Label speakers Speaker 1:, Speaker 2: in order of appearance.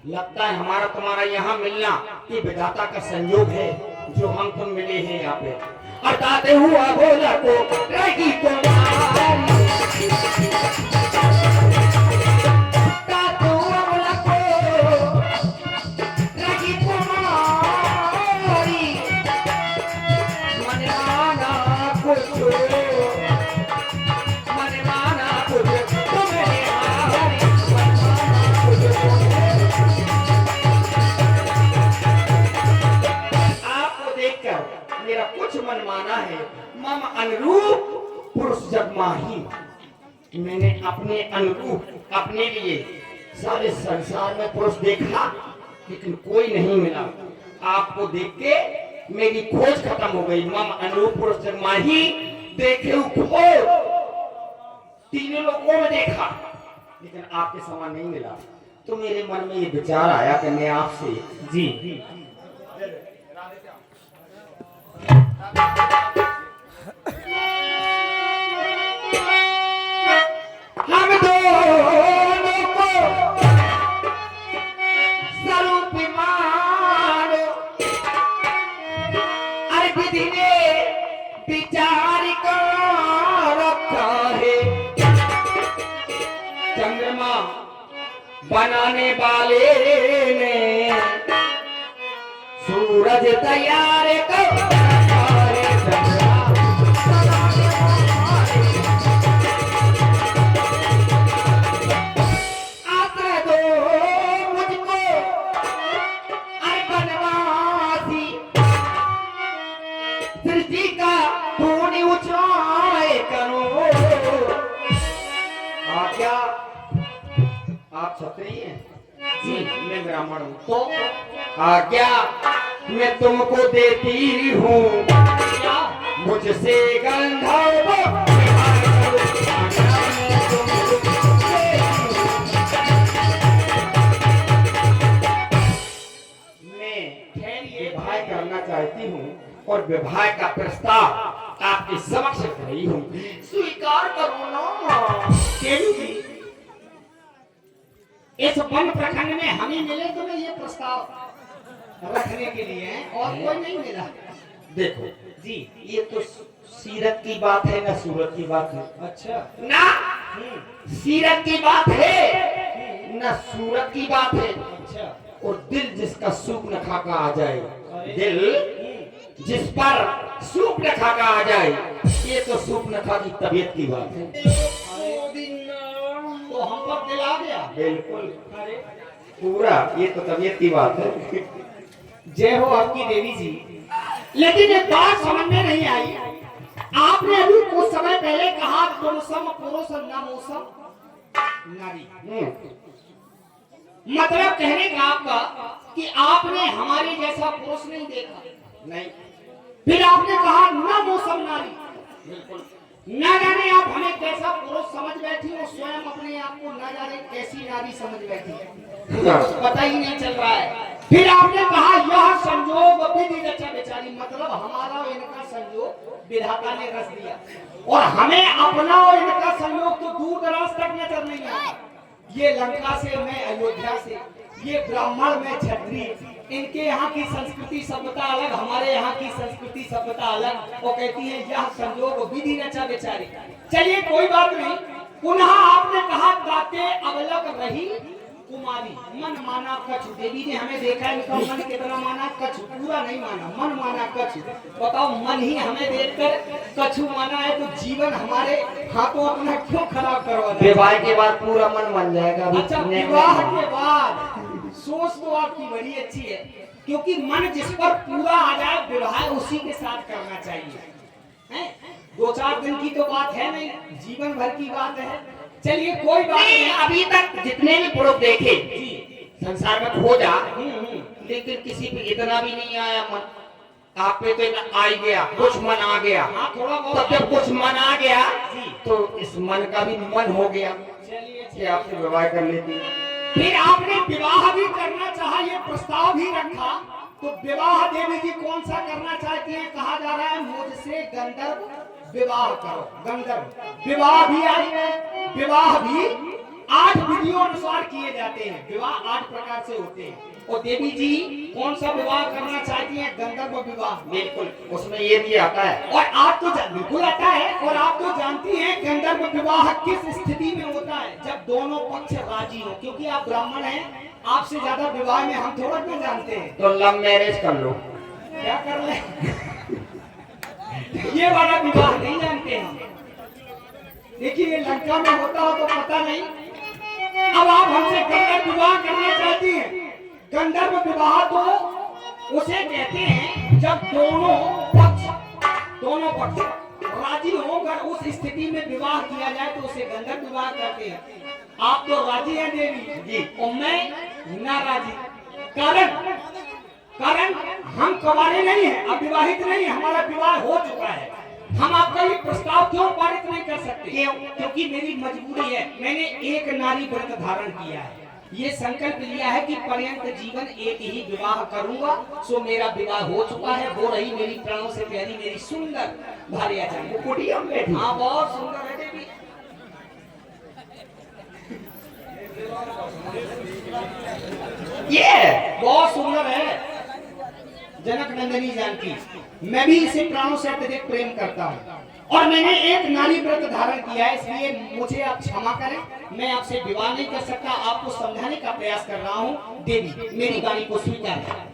Speaker 1: लगता है हमारा तुम्हारा यहाँ मिलना ये विधाता का संयोग है, जो हम तुम मिले हैं यहाँ पे। अटाते हुआ बोला तो रहेगी तुम्हारी, अटाते हुआ बोला तो रहेगी तुम्हारी, मन माना कुछ, मन माना कुछ तुम्हें हारी, मन माना कुछ मेरा कुछ मन माना है। मम अनुरूप पुरुष जब माही, मैंने अपने अनुरूप अपने लिए सारे संसार में पुरुष देखा लेकिन कोई नहीं मिला। आपको देख के मेरी खोज खत्म हो गई। मम अनुरूप पुरुष जब माही, देखे खोज तीनों लोगों में देखा लेकिन आपके समान नहीं मिला। तो मेरे मन में ये विचार आया कि मैं आपसे जी हम दोनों को स्वरूप मानो, अरे विधि ने विचार कर रखा है। चंद्रमा बनाने वाले ने सूरज तैयार कर आप क्षत्रिय हैं? जी मैं ब्राह्मण हूँ। तो आज्ञा मैं तुमको देती हूँ, मुझसे गंधर्व मैं विवाह करना चाहती हूँ और विवाह का प्रस्ताव आपके समक्ष रही हूँ, स्वीकार करो ना। इस वन प्रखंड में हम ही मिले तुम्हें ये प्रस्ताव रखने के लिए, और कोई नहीं मिला। देखो जी ये तो सीरत की बात है ना सूरत की बात है। अच्छा ना सीरत की बात है ना सूरत की बात है। अच्छा और दिल जिसका सूप न खाका आ जाए, दिल जिस पर सूप न खाका आ जाए, ये तो सूप न खा की तबीयत की बात है। तो हम पर दिल आ गया बिल्कुल पूरा, ये तो तबीयत की बात है। जय हो आपकी देवी जी। लेकिन एक बात समझ में नहीं आई, आपने अभी कुछ समय पहले कहा तुम सम पुरुष न मौसम नारी, मतलब कहने का आपका कि आपने हमारे जैसा पुरुष नहीं देखा। नहीं। फिर आपने कहा न मौसम नारी, बिल्कुल न जाने आप हमें कैसा पुरुष समझ बैठी हो, स्वयं अपने आप को न जाने कैसी नारी समझ बैठी है, कुछ पता ही नहीं चल रहा है। फिर आपने कहा यह संयोग विधि रचा बेचारी, मतलब हमारा और इनका संयोग विधाता ने रच दिया, और हमें अपना और इनका संयोग तो दूर दराज तक नजर नहीं आता। ये लंका से, मैं अयोध्या से, ये ब्राह्मण में क्षत्रिय, इनके यहाँ की संस्कृति सभ्यता अलग, हमारे यहाँ की संस्कृति सभ्यता अलग। वो कहती है यह संयोग विधि रचा बेचारी। चलिए कोई बात नहीं। पुनः आपने कहा गाते अवलक रही कुमारी, मन माना कछु। देवी ने हमें देखा इनका मन कितना माना, कछु पूरा नहीं माना, मन माना कछु। बताओ मन ही हमें देखकर कछु माना है तो जीवन हमारे हाथों अपना क्यों खराब करवा दे? विवाह के बाद पूरा मन मान जाएगा। अच्छा विवाह के बाद सोच तो आपकी बड़ी अच्छी है, क्योंकि मन जिस पर पूरा आ जाए विवाह उसी के साथ करना चाहिए। हैं? 2-4 दिन की तो बात है नहीं, जीवन भर की बात है। चलिए कोई बात नहीं। अभी तक जितने भी पुरुष देखे संसार में खोजा, लेकिन किसी पे इतना भी नहीं आया मन। आप पे तो आ ही गया, कुछ मन आ गया। हाँ थोड़ा बहुत। तो जब कुछ मन आ गया तो इस मन का भी मन हो गया, चलिए आपसे विवाह कर लेती। फिर आपने विवाह भी करना चाहा, ये प्रस्ताव भी रखा, तो विवाह देवी जी कौन सा करना चाहती हैं? कहा जा रहा है मुझसे गंधर्व विवाह करो। गंधर्व विवाह भी आई, विवाह भी 8 विधियों अनुसार किए जाते हैं। विवाह 8 प्रकार से होते हैं। और देवी जी कौन सा विवाह करना चाहती हैं? गंधर्व विवाह। बिल्कुल, उसमें ये भी आता है। और आप तो बिल्कुल आता है। और आप तो जानती हैं गंधर्व विवाह किस स्थिति में होता है? जब दोनों पक्ष राजी हो। क्योंकि आप ब्राह्मण हैं, आपसे ज्यादा विवाह में हम थोड़ा क्यों जानते हैं।
Speaker 2: तो लव मैरिज कर लो।
Speaker 1: क्या कर ले? ये वाला विवाह नहीं जानते हम। देखिए लंका में होता हो तो पता नहीं। अब आप हमसे गंधर्व विवाह करना चाहती हैं। गंधर्व विवाह तो उसे कहते हैं जब दोनों पक्ष राजी होकर उस स्थिति में विवाह किया जाए तो उसे गंधर्व विवाह कहते हैं। आप तो राजी हैं देवी जी और मैं ना राजी। कारण हम कुंवारे नहीं हैं, अविवाहित नहीं, हमारा विवाह हो चुका है। हम आपका ये प्रस्ताव क्यों पारित नहीं कर सकते? क्योंकि मेरी मजबूरी है। मैंने एक नारी व्रत धारण किया है। ये संकल्प लिया है कि पर्यंत जीवन एक ही विवाह करूंगा। सो मेरा विवाह हो चुका है। वो रही मेरी प्राणों से प्यारी मेरी सुंदर भार्या जान कुटिया में। हाँ बहुत सुंदर है देवी। ये बहुत सुंदर है जनक नंदिनी जानकी। मैं भी इसे प्राणों से अत्यधिक प्रेम करता हूँ और मैंने एक नारी व्रत धारण किया है। इसलिए मुझे आप क्षमा करें, मैं आपसे विवाह नहीं कर सकता। आपको समझाने का प्रयास कर रहा हूँ। देवी मेरी गाड़ी को स्वीकार करें।